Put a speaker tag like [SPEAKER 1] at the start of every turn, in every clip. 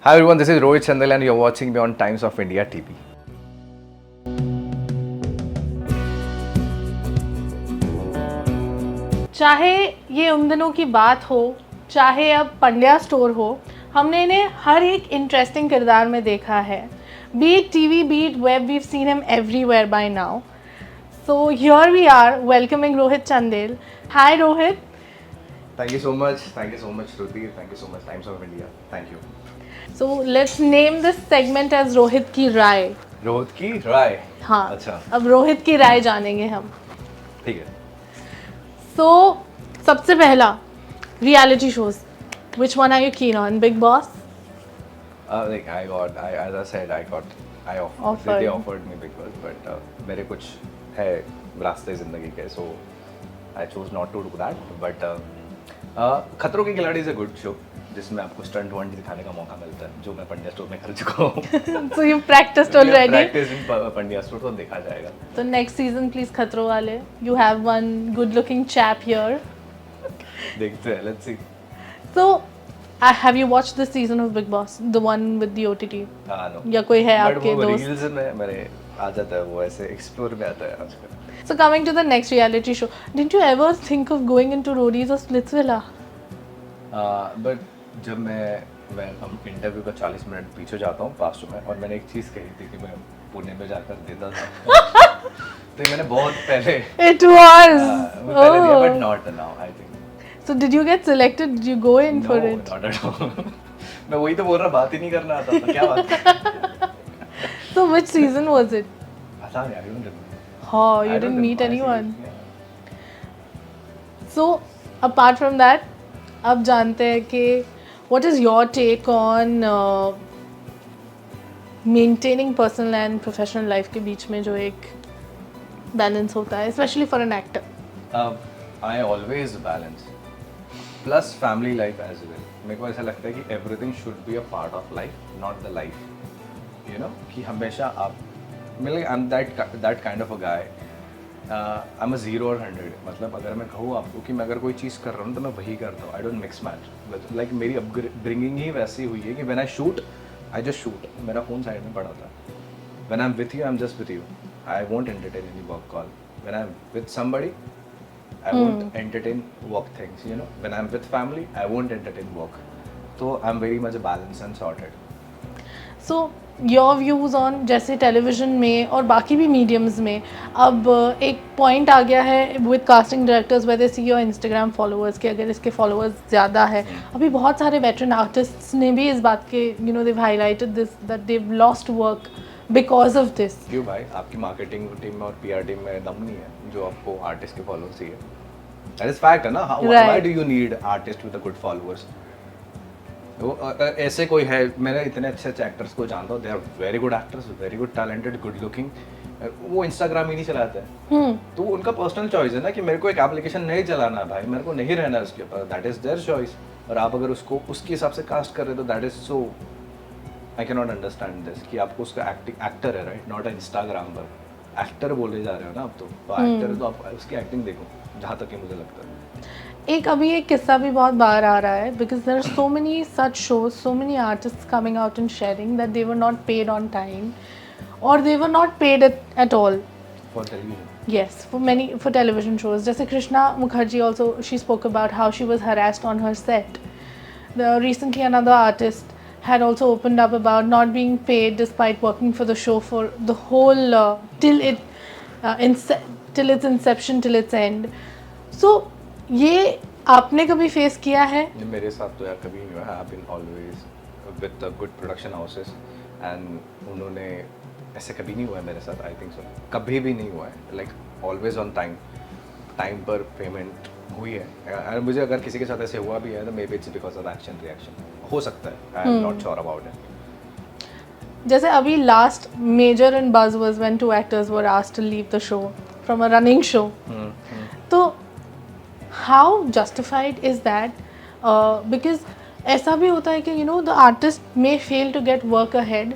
[SPEAKER 1] Hi everyone, this is Rohit Chandel and you're watching me on Times of India TV.
[SPEAKER 2] चाहे ये उन दिनों की बात हो, चाहे अब पंड्या स्टोर हो, हमने इन्हें हर एक इंटरेस्टिंग किरदार में देखा है. Be it TV, be it web, we've seen him everywhere by now. So here we are welcoming Rohit Chandel. Hi Rohit.
[SPEAKER 1] Thank you so much, Shruti. Thank you so much, Times of India. Thank you.
[SPEAKER 2] So let's name this segment as Rohit की राय.
[SPEAKER 1] रोहित की राय.
[SPEAKER 2] हाँ.
[SPEAKER 1] अच्छा.
[SPEAKER 2] अब रोहित की राय जानेंगे हम.
[SPEAKER 1] ठीक है.
[SPEAKER 2] So सबसे पहला reality shows. Which one are you keen on? Big Boss?
[SPEAKER 1] Like as I said, they offered me Big Boss, but मेरे कुछ है रास्ते जिंदगी के, so I chose not to do that. But खतरों के खिलाड़ी is a good show जिसमें आपको स्टंट वंट दिखाने का मौका मिलता है, जो मैं पंड्या स्टोर में कर चुका हूँ.
[SPEAKER 2] So you practiced already?
[SPEAKER 1] Practice in Pandya store तो देखा जाएगा.
[SPEAKER 2] तो next season please खतरों वाले. You have one good looking chap here.
[SPEAKER 1] देखते हैं, let's see.
[SPEAKER 2] So have you watched this season of Big Boss? The one with the OTT?
[SPEAKER 1] No.
[SPEAKER 2] या कोई है
[SPEAKER 1] But
[SPEAKER 2] आपके
[SPEAKER 1] वो
[SPEAKER 2] दोस्त?
[SPEAKER 1] रील्स में मेरे आ जाता है, वो ऐसे एक्सप्लोर में आता है आजकल.
[SPEAKER 2] So coming to the next reality show, didn't you ever think of going into Roadies or Splitsvilla?
[SPEAKER 1] But जब मैं हम इंटरव्यू का 40 मिनट पीछे जाता हूँ पास्ट में, और मैंने एक चीज़ कही थी कि मैं पुणे में जाकर देता था. तो ये मैंने बहुत पहले
[SPEAKER 2] It was.
[SPEAKER 1] पहले दिया, but not now I think.
[SPEAKER 2] So did you get selected? Did you go in for it?
[SPEAKER 1] Not at all. मैं वही तो बोल रहा, बात ही नहीं करना आता था. क्या बात.
[SPEAKER 2] So which season was it?
[SPEAKER 1] पता नहीं, I don't remember.
[SPEAKER 2] Oh, you didn't meet anyone. So apart from that, अब जानते हैं कि what is your take on maintaining personal and professional life के बीच में जो एक balance होता है, especially for an actor.
[SPEAKER 1] I always balance. Plus family life as well. मेरे को ऐसा लगता है कि everything should be a part of life, not the life. You know, कि हमेशा आप, I'm that kind of a guy. I'm a 0 or 100. मतलब अगर मैं कहूँ आपको कि मैं अगर कोई चीज़ कर रहा हूँ तो मैं वही करता हूँ. I don't mix match. Like मेरी upbringing ही वैसी हुई है कि when I shoot, I just shoot. मेरा फ़ोन साइड में पड़ा था. When I'm with you, I'm just with you. I won't entertain any work call. When I'm with somebody, I won't entertain work things. You know, when I'm with family, I won't entertain work. So I'm very much balanced and sorted.
[SPEAKER 2] So your views on जैसे television में और बाकी भी mediums में अब एक point आ गया है with casting directors where they see your Instagram followers के अगर इसके फॉलोअर्स ज़्यादा है. अभी बहुत सारे वेटरन आर्टिस्ट्स ने भी इस बात के you know Dev highlighted this that Dev lost work because of this.
[SPEAKER 1] क्यों भाई, आपकी मार्केटिंग टीम में और पीआर टीम में दम नहीं है जो आपको आर्टिस्ट के फॉलोअर्स चाहिए? दैट इज फैक्ट है ना. Why do you need artist with good followers? वो ऐसे कोई है, मैंने इतने अच्छे अच्छे एक्टर्स को जानता हूँ, they are very good actors, very good talented, good looking, वो इंस्टाग्राम ही नहीं चलाते हैं. तो उनका पर्सनल चॉइस है ना कि मेरे को एक एप्लीकेशन नहीं चलाना है भाई, मेरे को नहीं रहना है उसके ऊपर, दैट इज देयर चॉइस. और आप अगर उसको उसके हिसाब से कास्ट कर रहे हो तो that is so, I can not understand this कि आपको उसका एक्टर है, राइट, नॉट इंस्टाग्राम पर एक्टर बोले जा रहे हो ना आप. तो एक्टर है तो आप उसकी एक्टिंग देखो, जहाँ तक कि मुझे लगता है.
[SPEAKER 2] एक अभी एक किस्सा भी बहुत बाहर आ रहा है because there are so many such shows, so many artists coming out and sharing that they were not paid on time और they were not paid at all.
[SPEAKER 1] For television.
[SPEAKER 2] Yes, for television shows. जैसे Krishna Mukherjee also, she spoke about how she was harassed on her set. Recently another artist had also opened up about not being paid despite working for the show for the whole till its inception, till its end. So ये आपने कभी face किया है?
[SPEAKER 1] मेरे साथ तो यार कभी नहीं हुआ है. I have been always with good production houses and उन्होंने ऐसे कभी नहीं हुआ है मेरे साथ. आई थिंक सो कभी भी नहीं हुआ है. लाइक ऑलवेज ऑन टाइम पर पेमेंट हुई है. और मुझे अगर किसी के साथ ऐसे हुआ भी है तो may be it's because of action reaction हो सकता है. I am not sure about it.
[SPEAKER 2] जैसे अभी last major and buzz was when 2 actors were asked to leave the show from a running show. तो how justified is that? Because ऐसा भी होता है कि you know the artist may fail to get work ahead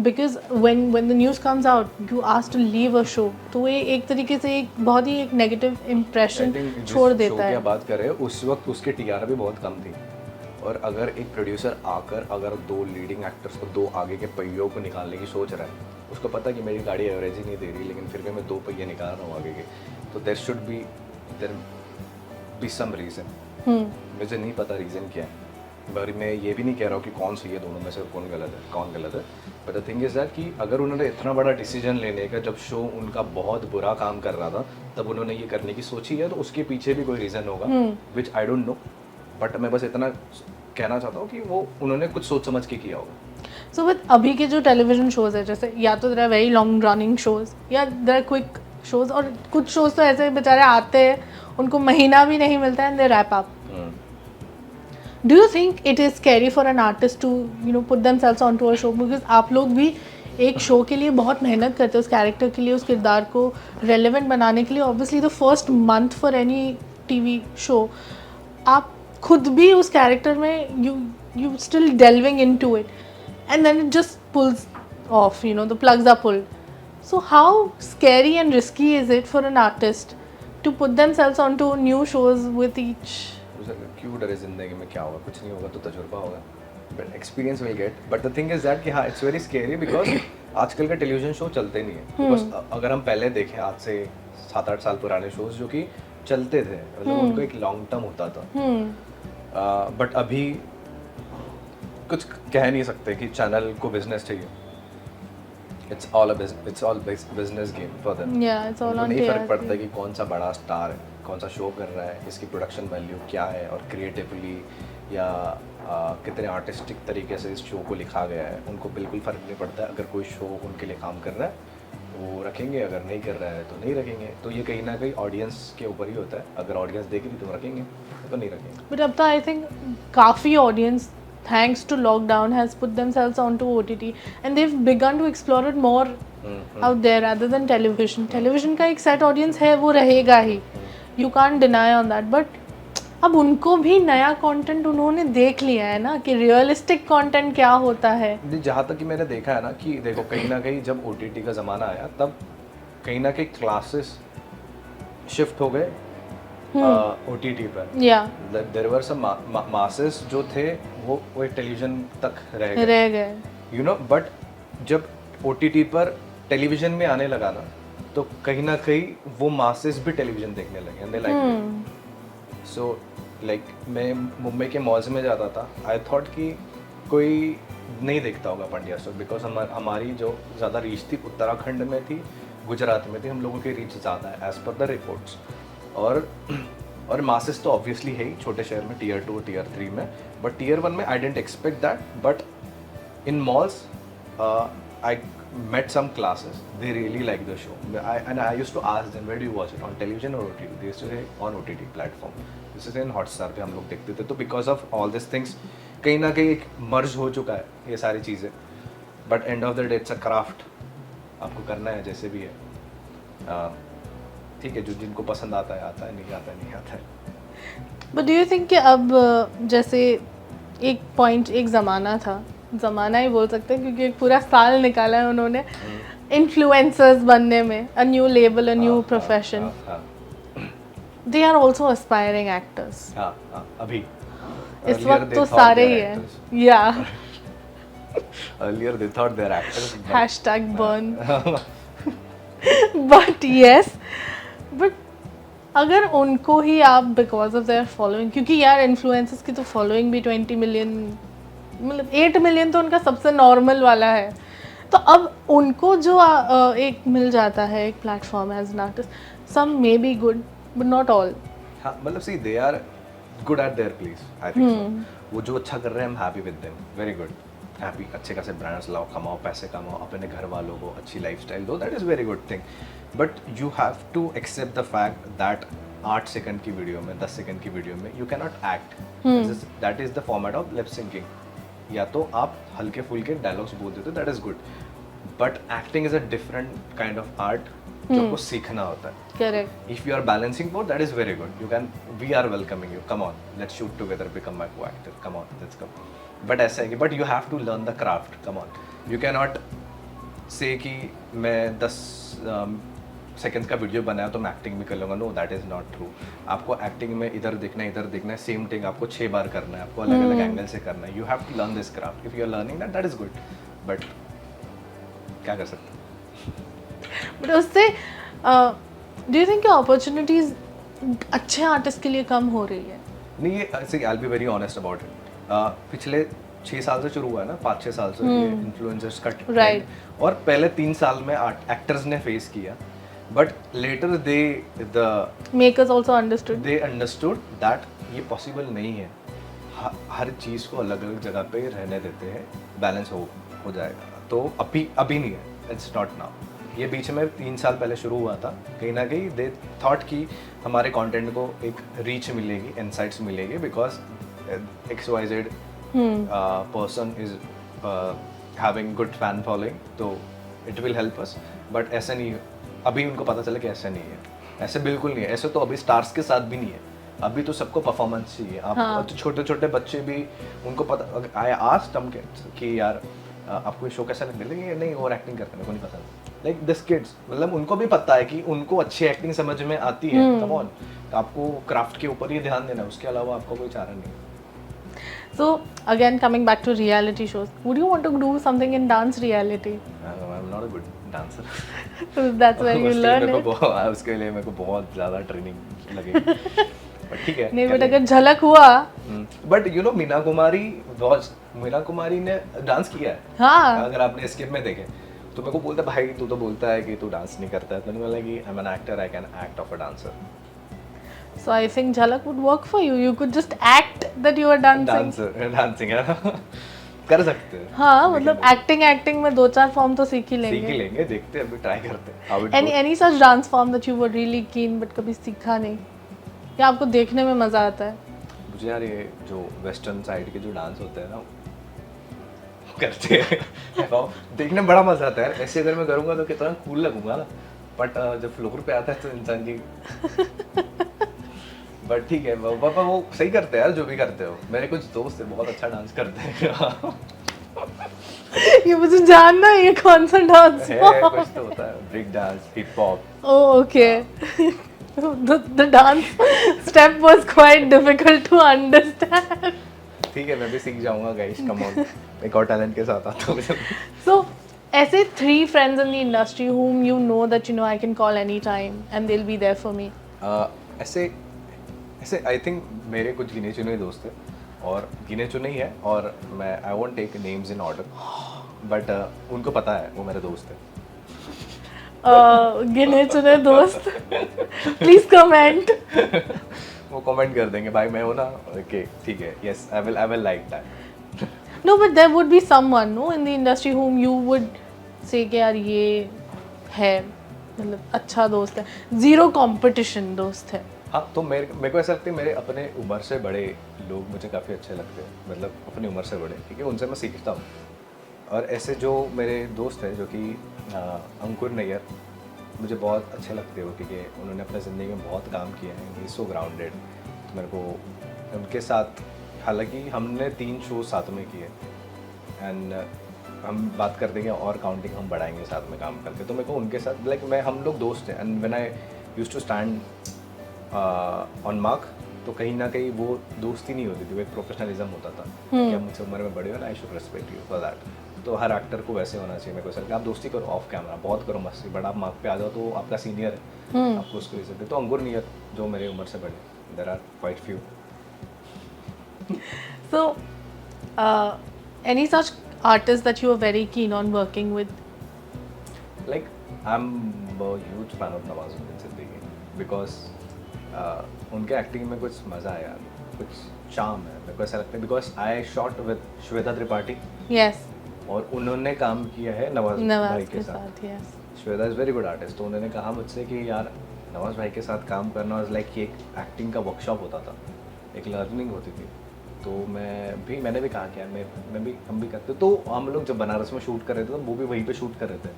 [SPEAKER 2] because when the news comes out you asked to leave a show, तो ये एक तरीके से एक बहुत ही एक नेगेटिव इम्प्रेशन छोड़ देता है.
[SPEAKER 1] क्या बात कर रहे हो, उस वक्त उसके टीआरपी भी बहुत कम थी और अगर एक प्रोड्यूसर आकर अगर 2 लीडिंग एक्टर्स को 2 आगे के पहियों को निकालने की सोच रहा है, उसको पता है कि मेरी गाड़ी एवरेज ही नहीं दे रही, लेकिन फिर भी मैं 2 पहिए निकाल रहा हूँ आगे के, तो देयर बी सम रीज़न। मुझे नहीं पता रीज़न क्या है, पर मैं ये भी नहीं कह रहा हूँ कि कौन सही है दोनों में से, कौन गलत है। But the thing is that कि अगर उन्होंने इतना बड़ा डिसीजन लेने का, जब शो उनका बहुत बुरा काम कर रहा था तब उन्होंने ये करने की सोची है, तो उसके पीछे भी कोई रीज़न होगा विच आई डोंट नो। बट मैं बस इतना कहना चाहता हूँ कि वो उन्होंने कुछ सोच समझ के किया होगा।
[SPEAKER 2] सो विद अभी के जो टेलीविजन शोज है, जैसे या तो there are very long running shows या देयर आर क्विक शोज, और कुछ शोज तो ऐसे बेचारे आते हैं उनको महीना भी नहीं मिलता है and they wrap up. Do you think it is scary for an artist to, put themselves onto a show? Because आप लोग भी एक शो के लिए बहुत मेहनत करते हो, उस कैरेक्टर के लिए, उस किरदार को रेलेवेंट बनाने के लिए। Obviously the first month for any TV show आप खुद भी उस कैरेक्टर में you still delving into it and then it just pulls off, the plugs are pulled. So how scary and risky is it for an artist to put themselves onto new shows with each?
[SPEAKER 1] क्यों डरे जिंदगी में, क्या होगा, कुछ नहीं होगा, तो तजुर्बा होगा, but experience will get. But the thing is that कि हाँ, इट्स वेरी स्केरी बिकॉज आजकल के टेलीविजन शो चलते नहीं है। बिकॉज अगर हम पहले देखें, आज से 7-8 साल पुराने शोज जो कि चलते थे, मतलब उनको एक लॉन्ग टर्म होता था। बट अभी कुछ कह नहीं सकते कि चैनल को बिजनेस चाहिए। It's all business game for them.
[SPEAKER 2] Yeah, it's all on
[SPEAKER 1] नहीं फर्क
[SPEAKER 2] TRP.
[SPEAKER 1] पड़ता कि कौन सा बड़ा स्टार है, कौन सा शो कर रहा है, इसकी प्रोडक्शन वैल्यू क्या है, और क्रिएटिवली या कितने आर्टिस्टिक तरीके से इस शो को लिखा गया है, उनको बिल्कुल फ़र्क नहीं पड़ता। अगर कोई शो उनके लिए काम कर रहा है वो रखेंगे, अगर नहीं कर रहा है तो नहीं रखेंगे। तो ये कहीं ना कहीं ऑडियंस के ऊपर ही होता है। अगर ऑडियंस देख रही तो रखेंगे, तो नहीं रखेंगे।
[SPEAKER 2] But अब तो I think काफ़ी audience, thanks to lockdown, has put themselves onto OTT and they've begun to explore it more out there rather than television. Television का एक set audience है, वो रहेगा ही, you can't deny on that. But अब उनको भी नया कंटेंट उन्होंने देख लिया है ना, कि रियलिस्टिक कंटेंट क्या होता है।
[SPEAKER 1] जहाँ तक कि मैंने देखा है ना, कि देखो कहीं ना कहीं जब OTT का ज़माना आया तब कहीं ना कहीं क्लासेस शिफ्ट हो गए OTT पर। देयर वर सम मासेस जो थे वो एक टेलीविजन तक रह गए, बट जब OTT पर टेलीविजन में आने लगा ना, तो कहीं ना कहीं वो मासेस भी टेलीविजन देखने लगे, and they like. So like मैं मुंबई के मॉल्स में जाता था, आई थॉट कि कोई नहीं देखता होगा पंड्या शो, बिकॉज हमारी जो ज़्यादा रीच थी उत्तराखंड में थी, गुजरात में थी, हम लोगों की रीच ज़्यादा है एज़ पर द रिपोर्ट्स। और मासेस तो ऑब्वियसली है ही छोटे शहर में, Tier 2 Tier 3 में, बट Tier 1 में I didn't expect that. But in malls I met some classes, they really like the show, and I used to ask them, where do you watch it, on television or OTT? They used to say on OTT platform. This is in Hotstar पे हम लोग देखते थे। तो because of all these things कहीं ना कहीं एक मर्ज हो चुका है ये सारी चीज़ें, but end of the day it's a craft, आपको करना है जैसे भी है। ठीक है, जो जिनको पसंद आता है, नहीं आता है, नहीं आता है।
[SPEAKER 2] बट डू यू थिंक कि अब जैसे एक पॉइंट, एक ज़माना था, ज़माना ही बोल सकते हैं क्योंकि एक पूरा साल निकाला है उन्होंने इन्फ्लुएंसर्स बनने में, a new label, a new profession. They are also aspiring actors.
[SPEAKER 1] अभी
[SPEAKER 2] इस वक्त तो सारे ही हैं, या
[SPEAKER 1] earlier they thought they're actors,
[SPEAKER 2] #burn. But yes, but अगर उनको ही आप बिकॉज ऑफ देयर फॉलोइंग, क्योंकि यार इन्फ्लुएंसर्स की तो फॉलोइंग भी 20 मिलियन, मतलब 8 मिलियन तो उनका सबसे नॉर्मल वाला है। तो अब उनको जो एक मिल जाता है एक platform as an artist, some may be good but not all.
[SPEAKER 1] हाँ, मतलब see they are good at their place, I think so. वो जो अच्छा कर रहे हैं, I am happy with them, very good, happy. अच्छे खासे ब्रांड्स लाओ, कमाओ, पैसे कमाओ, अपने घर वालों को अच्छी लाइफस्टाइल दो, that is very good thing. But you have to accept the fact that 8 second की वीडियो में, 10 सेकंड की वीडियो में you can not act. That is the format of lip syncing. या तो आप हल्के फुल्के डायलॉग्स बोल देते हो, that is good, but acting is a different kind of art जो आपको सीखना होता है।
[SPEAKER 2] Correct.
[SPEAKER 1] If you are balancing both, that is very good. We are welcoming you. Come on, let's shoot together, become my co-actor. Come on, let's go. But ऐसा है कि but you have to learn the craft. Come on, you cannot say कि मैं 10 seconds का video बनाया तो मैं acting भी कर लूँगा, know that is not true. आपको एक्टिंग में इधर दिखना है, सेम टेक आपको 6 बार करना है, आपको अलग अलग एंगल से करना है। You have to learn this craft, if you are learning that is good, but क्या कर सकते हैं।
[SPEAKER 2] बट उससे डू यू थिंक अपॉर्चुनिटीज अच्छे आर्टिस्ट के लिए कम हो रही है?
[SPEAKER 1] नहीं, ये ऐसे I be very honest about it, पिछले 6 साल से शुरू हुआ है ना, 5-6 साल से ये इन्फ्लुएंसर्स का trend,
[SPEAKER 2] Right.
[SPEAKER 1] और पहले 3 साल में एक्टर्स ने फेस किया, but later
[SPEAKER 2] makers also understood
[SPEAKER 1] they understood that ये पॉसिबल नहीं है। हर चीज़ को अलग अलग जगह पे रहने देते हैं, बैलेंस हो जाएगा। तो अभी नहीं है, इट्स नॉट नाउ। ये बीच में 3 साल पहले शुरू हुआ था, कहीं ना कहीं दे थॉट कि हमारे कंटेंट को एक रीच मिलेगी, इनसाइट्स मिलेगी, because XYZ person is having good fan following, तो it will help us. But ऐसा नहीं है, अभी उनको पता चला कि ऐसा नहीं है, ऐसे बिल्कुल नहीं है। ऐसे तो अभी स्टार्स के साथ भी नहीं है, अभी तो सबको परफॉर्मेंस चाहिए। आप तो छोटे छोटे बच्चे भी, उनको पता, आई आस्क्ड देम कि यार आपको ये शो कैसा लगता है, ये नहीं, और एक्टिंग करते हैं, मेरे को नहीं पसंद। लाइक दिस किड्स, मतलब उनको भी पता है कि उनको अच्छी एक्टिंग समझ में आती है, कम ऑन, आपको क्राफ्ट के ऊपर ही ध्यान देना है, उसके अलावा आपको कोई चारा नहीं।
[SPEAKER 2] So again, coming back to reality shows, would you want to do something in dance reality?
[SPEAKER 1] I'm not a good dancer.
[SPEAKER 2] That's where you learn it.
[SPEAKER 1] उसके लिए मेरे को बहुत ज़्यादा ट्रेनिंग लगेगी। बट ठीक है।
[SPEAKER 2] नहीं, बट अगर झलक हुआ,
[SPEAKER 1] but you know Meena Kumari ने डांस किया है।
[SPEAKER 2] हाँ,
[SPEAKER 1] अगर आपने स्किप में देखे तो मेरे को बोलता है, भाई तू तो बोलता है कि तू डांस नहीं करता है, तो मैंने बोला कि I am an actor, I can act of a dancer.
[SPEAKER 2] so I think झलक would work for you. You could just act that you are dancing.
[SPEAKER 1] Dancing है ना, कर सकते हैं।
[SPEAKER 2] हाँ, मतलब एक्टिंग में 2-4 फॉर्म तो सीख ही
[SPEAKER 1] सीख ही
[SPEAKER 2] लेंगे।
[SPEAKER 1] लेंगे, देखते हैं, अभी ट्राई करते हैं how it
[SPEAKER 2] Any such dance form that you were really keen but कभी सीखा नहीं, या आपको देखने में मजा आता है?
[SPEAKER 1] goes। मुझे यार ये जो वेस्टर्न साइड के जो डांस होते हैं ना, करते हैं वो देखने में बड़ा मजा आता है यार। ऐसे अगर मैं करूँगा तो कितना कूल लगूंगा ना, बट जब फ्लोर पे आता है तो इंसान की बट ठीक है, वो सही करते हैं यार, जो भी करते हो। मेरे कुछ दोस्त है बहुत अच्छा डांस करते हैं
[SPEAKER 2] ये मुझे जानना है, ये कौन सा डांस
[SPEAKER 1] है, कुछ तो होता है, break dance, hip hop.
[SPEAKER 2] Oh, okay. The dance step was quite difficult to understand.
[SPEAKER 1] ठीक है, मैं भी सीख जाऊंगा गाइस, कम ऑन, एक और टैलेंट के साथ आता हूँ।
[SPEAKER 2] So, ऐसे 3 friends in the industry whom you know that you know I can call anytime and they'll be there for me.
[SPEAKER 1] ऐसे आई थिंक मेरे कुछ गिने चुने दोस्त हैं, और गिने चुने ही है, और मैं I won't take names in order, but उनको पता है वो मेरे दोस्त है।
[SPEAKER 2] गिने चुने दोस्त, प्लीज कमेंट।
[SPEAKER 1] वो कमेंट कर देंगे, भाई मैं हूँ ना, ओके ठीक है, yes I will like that.
[SPEAKER 2] No, but there would be someone, no, in the industry whom you would say कि यार ये है, मतलब अच्छा दोस्त है, जीरो कंपटीशन दोस्त है।
[SPEAKER 1] हाँ, तो मेरे को ऐसा लगता है, मेरे अपने उम्र से बड़े लोग मुझे काफ़ी अच्छे लगते हैं, मतलब अपनी उम्र से बड़े, ठीक है, उनसे मैं सीखता हूँ। और ऐसे जो मेरे दोस्त हैं, जो कि अंकुर नैयर, मुझे बहुत अच्छे लगते हो, क्योंकि उन्होंने अपने ज़िंदगी में बहुत काम किया है, ही सो ग्राउंडेड। तो मेरे को उनके साथ, हालांकि हमने 3 शो साथ में किए, एंड हम बात करते हैं और काउंटिंग हम बढ़ाएंगे साथ में काम करके, तो मेरे को उनके साथ लाइक हम लोग दोस्त हैं। And when I used to stand on mark, तो कहीं ना कहीं वो दोस्ती नहीं होती थी, वो एक प्रोफेशनलिज्म होता था कि आप मुझसे उम्र में बड़े हो ना, I should respect you for that. तो हर एक्टर को वैसे होना चाहिए। मेरे को सर आप दोस्ती करो ऑफ कैमरा, बहुत करो मस्ती, बट आप मार्क पे आ जाओ तो आपका सीनियर है, आपको उसको इज्जत दे। तो अंकुर नियर जो मेरे उम्र से बड़े, there are quite few.
[SPEAKER 2] So, any such artist that you are very keen on working with?
[SPEAKER 1] Like, I'm a huge fan of Nawazuddin Siddiqui, because उनके एक्टिंग में कुछ मज़ा है यार, कुछ चार्म है, मेरे को ऐसा लगता है। Because I shot with Shweta Tripathi,
[SPEAKER 2] Yes.
[SPEAKER 1] और उन्होंने काम किया है नवाज भाई के साथ।
[SPEAKER 2] yes.
[SPEAKER 1] Shweta is very good artist. तो उन्होंने कहा मुझसे कि यार नवाज भाई के साथ काम करना वाज लाइक कि एक एक्टिंग का वर्कशॉप होता था, एक लर्निंग होती थी। तो मैंने भी कहा कि यार हम भी करते। तो हम लोग जब बनारस में शूट कर रहे थे तो वो भी वहीं पे शूट कर रहे थे,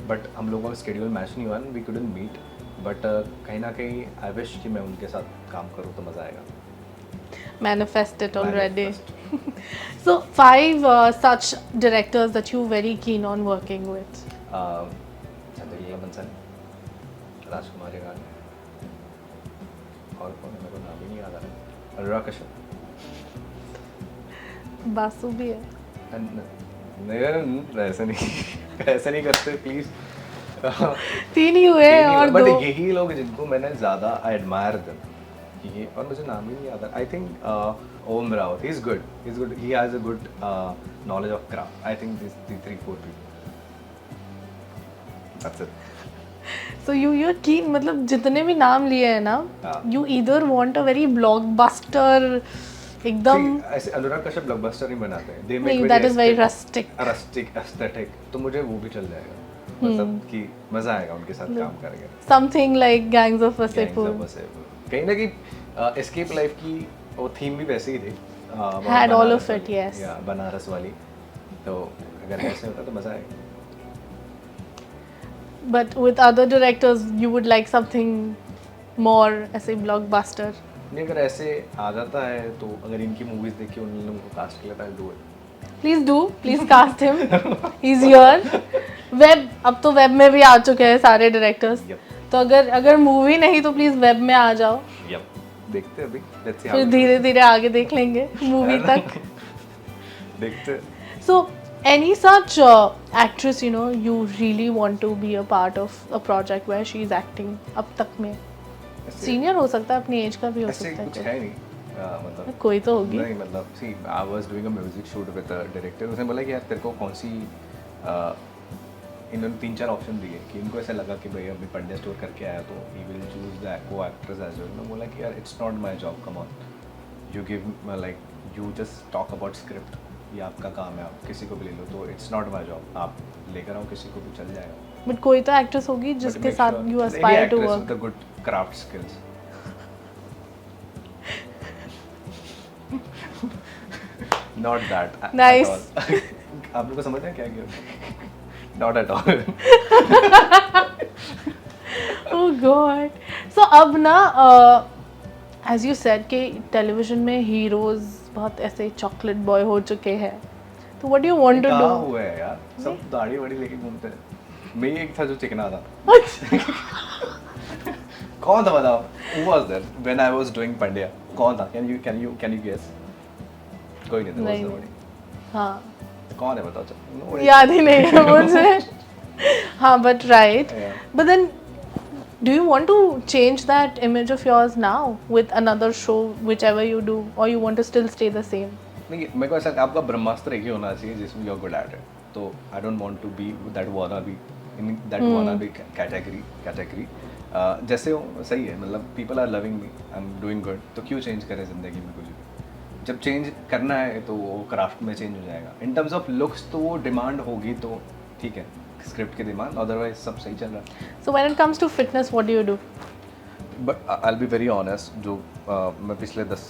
[SPEAKER 1] बट हम लोगों का स्केड्यूल मैच नहीं हुआ, वी कुडंट मीट। बट कहीं ना कहीं आई विश कि मैं उनके साथ काम करूँ तो मज़ा आएगा।
[SPEAKER 2] Manifest it already.
[SPEAKER 1] Manifest.
[SPEAKER 2] So 5 such directors that you very keen on working with.
[SPEAKER 1] चंद्रलीला Bansal, Rajkumar Hirani, और कौन है, मेरे को नाम ही नहीं याद आ रहा, अनुराग कश्यप,
[SPEAKER 2] बासु भी है।
[SPEAKER 1] नहीं ऐसे नहीं ऐसे नहीं करते प्लीज।
[SPEAKER 2] 3 ही हुए और
[SPEAKER 1] बट
[SPEAKER 2] 2
[SPEAKER 1] यही लोग जिनको मैंने ज़्यादा आई एडमायर देम, ये, और मुझे नाम ही नहीं याद I think Om Rawat, he is good, he has a good knowledge of craft, I think this 3-4 people, that's it.
[SPEAKER 2] So you are keen, मतलब जितने भी नाम लिए हैं ना,
[SPEAKER 1] हाँ।
[SPEAKER 2] You either want a very blockbuster एकदम,
[SPEAKER 1] ऐसे अनुराग कश्यप ब्लॉकबस्टर नहीं बनाते हैं, दे
[SPEAKER 2] नहीं, that is very rustic.
[SPEAKER 1] Rustic aesthetic, तो मुझे वो भी चल जाएगा, मतलब कि मजा आएगा उनके साथ काम करेंगे।
[SPEAKER 2] Something like gangs of
[SPEAKER 1] Gangs of
[SPEAKER 2] Wasseypur
[SPEAKER 1] Wasseypur, कहीं ना कहीं एस्केप लाइफ की वो थीम भी वैसे ही थी,
[SPEAKER 2] Had all of
[SPEAKER 1] Banaras
[SPEAKER 2] it,
[SPEAKER 1] वाली,
[SPEAKER 2] yes.
[SPEAKER 1] या बनारस वाली, तो अगर ऐसे होता तो मजा आएगा।
[SPEAKER 2] But with other directors you would like something more ऐसे ब्लॉकबस्टर।
[SPEAKER 1] नहीं, अगर ऐसे आ जाता है तो अगर इनकी मूवीज देखी उन लोगों को कास्ट किया था, do it.
[SPEAKER 2] Please cast him, he is here. Web, अब तो वेब में भी आ चुके हैं सारे डायरेक्टर्स,
[SPEAKER 1] Yep.
[SPEAKER 2] तो अगर मूवी नहीं तो प्लीज वेब में आ जाओ,
[SPEAKER 1] यप, देखते हैं अभी, लेट्स सी
[SPEAKER 2] फिर धीरे धीरे आगे देख लेंगे मूवी तक।
[SPEAKER 1] देखते हैं।
[SPEAKER 2] So, any such actress, you know, you really want to be a part of a project where she is acting अब तक में?
[SPEAKER 1] ऐसे-
[SPEAKER 2] Senior हो सकता है, अपनी एज का भी हो
[SPEAKER 1] ऐसे
[SPEAKER 2] सकता
[SPEAKER 1] कुछ
[SPEAKER 2] है,
[SPEAKER 1] है नहीं, मतलब
[SPEAKER 2] कोई तो होगी।
[SPEAKER 1] नहीं, मतलब see I was doing a music shoot with a director, उसने बोला कि यार तेरे को कौन सी इन्होंने 3-4 ऑप्शन दिए कि इनको ऐसा लगा कि भाई अभी पंड्या स्टोर करके आया तो ही विल चूज द को एक्ट्रेस एज वेल। मैं बोला कि यार it's not my job, come on, you give like you just talk about script, ये आपका काम है, आप किसी को भी ले लो, तो इट्स नॉट माय जॉब, आप लेकर आओ किसी को भी चल जाएगा।
[SPEAKER 2] बट कोई तो एक्ट्रेस होगी जिसके साथ you aspire to work.
[SPEAKER 1] With good craft skills. Not that.
[SPEAKER 2] Nice.
[SPEAKER 1] At all. आप लोग को समझ हैं क्या किया? Not at all.
[SPEAKER 2] Oh God. So अब ना as you said कि टेलीविजन में हीरोज बहुत ऐसे चॉकलेट बॉय हो चुके हैं, तो what do you want to
[SPEAKER 1] कहाँ
[SPEAKER 2] do?
[SPEAKER 1] हुआ है यार, सब दाढ़ी वाड़ी लेके घूमते हैं। मैं ही एक था जो चिकना था। कौन था बताओ? Who was there when I was doing Pandya? कौन था? Can you guess? कोई नहीं था, was
[SPEAKER 2] नहीं।
[SPEAKER 1] nobody.
[SPEAKER 2] हाँ,
[SPEAKER 1] कौन है बताओ? चलो, nobody.
[SPEAKER 2] याद ही नहीं है मुझे। हाँ, but right.
[SPEAKER 1] Yeah.
[SPEAKER 2] But then, do you want to change that image of yours now with another show, whichever you do, or you want to still stay the same?
[SPEAKER 1] नहीं, मेरे को ऐसा आपका ब्रह्मास्त्र एक ही होना चाहिए जिसमें you are good at it, तो I don't want to be that wannabe in that wannabe category. जैसे हो सही है, मतलब people are loving me, I am doing good, तो क्यों चेंज करें ज़िंदगी में कुछ भी? जब चेंज करना है तो वो क्राफ्ट में चेंज हो जाएगा। इन टर्म्स ऑफ लुक्स तो वो डिमांड होगी तो ठीक है, स्क्रिप्ट की डिमांड, अदरवाइज सब सही चल रहा है।
[SPEAKER 2] So when it comes to fitness, what do you do?
[SPEAKER 1] But I will be very honest, जो मैं पिछले 10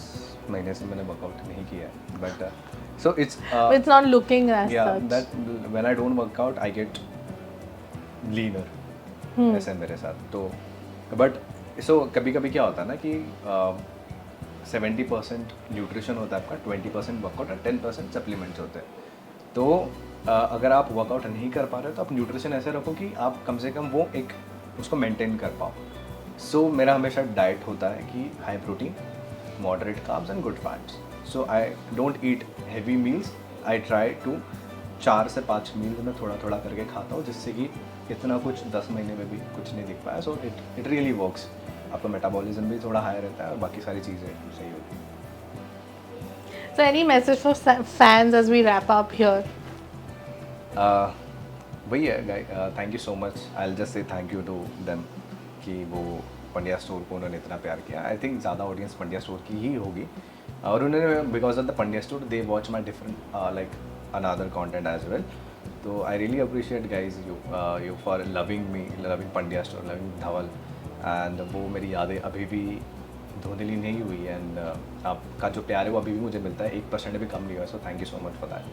[SPEAKER 1] महीने से मैंने वर्कआउट नहीं किया है, but so it's
[SPEAKER 2] It's not looking as
[SPEAKER 1] yeah,
[SPEAKER 2] such.
[SPEAKER 1] that when I don't work out I get leaner, ऐसा है मेरे साथ। तो बट सो कभी कभी क्या होता है ना कि 70% न्यूट्रिशन होता है आपका, 20% वर्कआउट और 10% सप्लीमेंट्स होते हैं। तो अगर आप वर्कआउट नहीं कर पा रहे हो तो आप न्यूट्रिशन ऐसे रखो कि आप कम से कम वो एक उसको मेंटेन कर पाओ। सो मेरा हमेशा डाइट होता है कि high protein, moderate carbs and good fats. So I don't eat heavy meals, I try to 4 से 5 मील्स में थोड़ा थोड़ा करके खाता हूँ, जिससे कि इतना कुछ 10 महीने में भी कुछ नहीं दिख पाया। सो इट रियली वर्क्स, आपका मेटाबॉलिज्म भी थोड़ा हाई रहता है और बाकी सारी चीज़ें सही होती हैं।
[SPEAKER 2] So any message for fans as we wrap up here?
[SPEAKER 1] वही है guys, thank you so much, I will just say thank you to them कि वो पंड्या स्टोर को उन्होंने इतना प्यार किया। आई थिंक ज़्यादा ऑडियंस पंड्या स्टोर की ही होगी, और उन्होंने because of the Pandya store they watch my different like another content as well. तो I really appreciate guys you for loving me, loving Pandya store, loving Dhaval, and वो मेरी यादें अभी भी धुंधली नहीं हुई, एंड आपका जो प्यार है वो अभी भी मुझे मिलता है, 1% भी कम नहीं हुआ। So thank you so much for that.